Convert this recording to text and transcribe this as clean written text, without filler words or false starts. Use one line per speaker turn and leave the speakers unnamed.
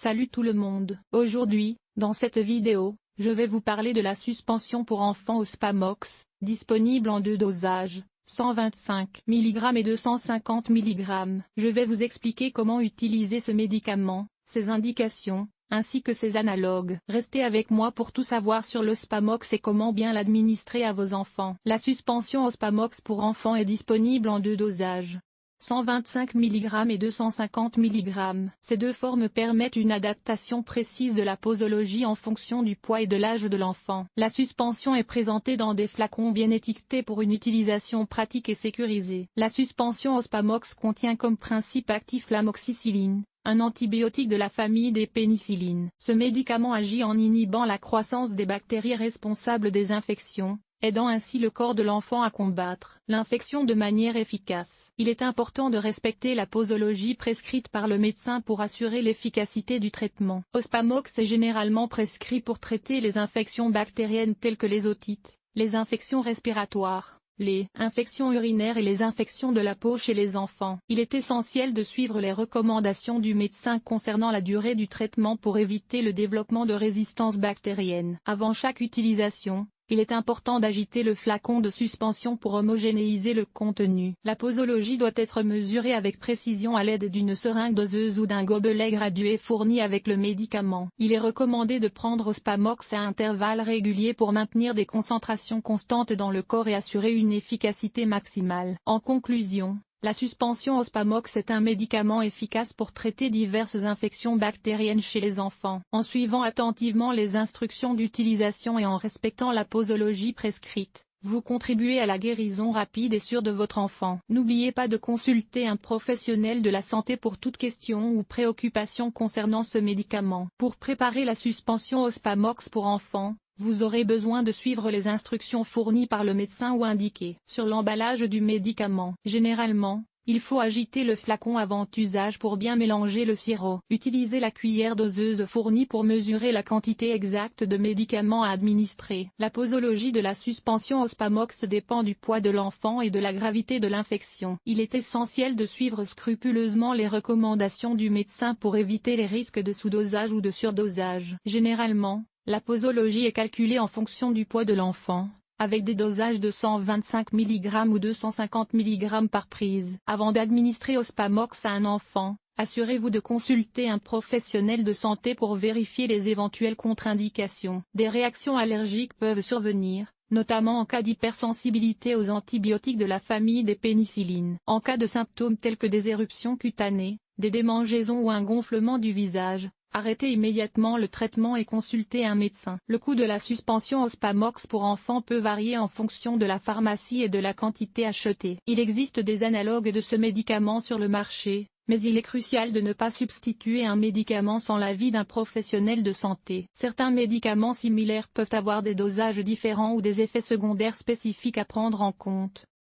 Salut tout le monde. Aujourd'hui, dans cette vidéo, je vais vous parler de la suspension pour enfants Ospamox, disponible en deux dosages, 125 mg et 250 mg. Je vais vous expliquer comment utiliser ce médicament, ses indications, ainsi que ses analogues. Restez avec moi pour tout savoir sur l'Ospamox et comment bien l'administrer à vos enfants. La suspension Ospamox pour enfants est disponible en deux dosages, 125 mg et 250 mg. Ces deux formes permettent une adaptation précise de la posologie en fonction du poids et de l'âge de l'enfant. La suspension est présentée dans des flacons bien étiquetés pour une utilisation pratique et sécurisée. La suspension Ospamox contient comme principe actif l'amoxicilline, un antibiotique de la famille des pénicillines. Ce médicament agit en inhibant la croissance des bactéries responsables des infections, aidant ainsi le corps de l'enfant à combattre l'infection de manière efficace. Il est important de respecter la posologie prescrite par le médecin pour assurer l'efficacité du traitement. Ospamox est généralement prescrit pour traiter les infections bactériennes telles que les otites, les infections respiratoires, les infections urinaires et les infections de la peau chez les enfants. Il est essentiel de suivre les recommandations du médecin concernant la durée du traitement pour éviter le développement de résistance bactérienne. Avant chaque utilisation, il est important d'agiter le flacon de suspension pour homogénéiser le contenu. La posologie doit être mesurée avec précision à l'aide d'une seringue doseuse ou d'un gobelet gradué fourni avec le médicament. Il est recommandé de prendre Ospamox à intervalles réguliers pour maintenir des concentrations constantes dans le corps et assurer une efficacité maximale. En conclusion, la suspension Ospamox est un médicament efficace pour traiter diverses infections bactériennes chez les enfants. En suivant attentivement les instructions d'utilisation et en respectant la posologie prescrite, vous contribuez à la guérison rapide et sûre de votre enfant. N'oubliez pas de consulter un professionnel de la santé pour toute question ou préoccupation concernant ce médicament. Pour préparer la suspension Ospamox pour enfants, vous aurez besoin de suivre les instructions fournies par le médecin ou indiquées sur l'emballage du médicament. Généralement, il faut agiter le flacon avant usage pour bien mélanger le sirop. Utilisez la cuillère doseuse fournie pour mesurer la quantité exacte de médicaments à administrer. La posologie de la suspension Ospamox dépend du poids de l'enfant et de la gravité de l'infection. Il est essentiel de suivre scrupuleusement les recommandations du médecin pour éviter les risques de sous-dosage ou de surdosage. Généralement, la posologie est calculée en fonction du poids de l'enfant, avec des dosages de 125 mg ou 250 mg par prise. Avant d'administrer Ospamox à un enfant, assurez-vous de consulter un professionnel de santé pour vérifier les éventuelles contre-indications. Des réactions allergiques peuvent survenir, notamment en cas d'hypersensibilité aux antibiotiques de la famille des pénicillines. En cas de symptômes tels que des éruptions cutanées, des démangeaisons ou un gonflement du visage, arrêtez immédiatement le traitement et consultez un médecin. Le coût de la suspension Ospamox pour enfants peut varier en fonction de la pharmacie et de la quantité achetée. Il existe des analogues de ce médicament sur le marché, mais il est crucial de ne pas substituer un médicament sans l'avis d'un professionnel de santé. Certains médicaments similaires peuvent avoir des dosages différents ou des effets secondaires spécifiques à prendre en compte.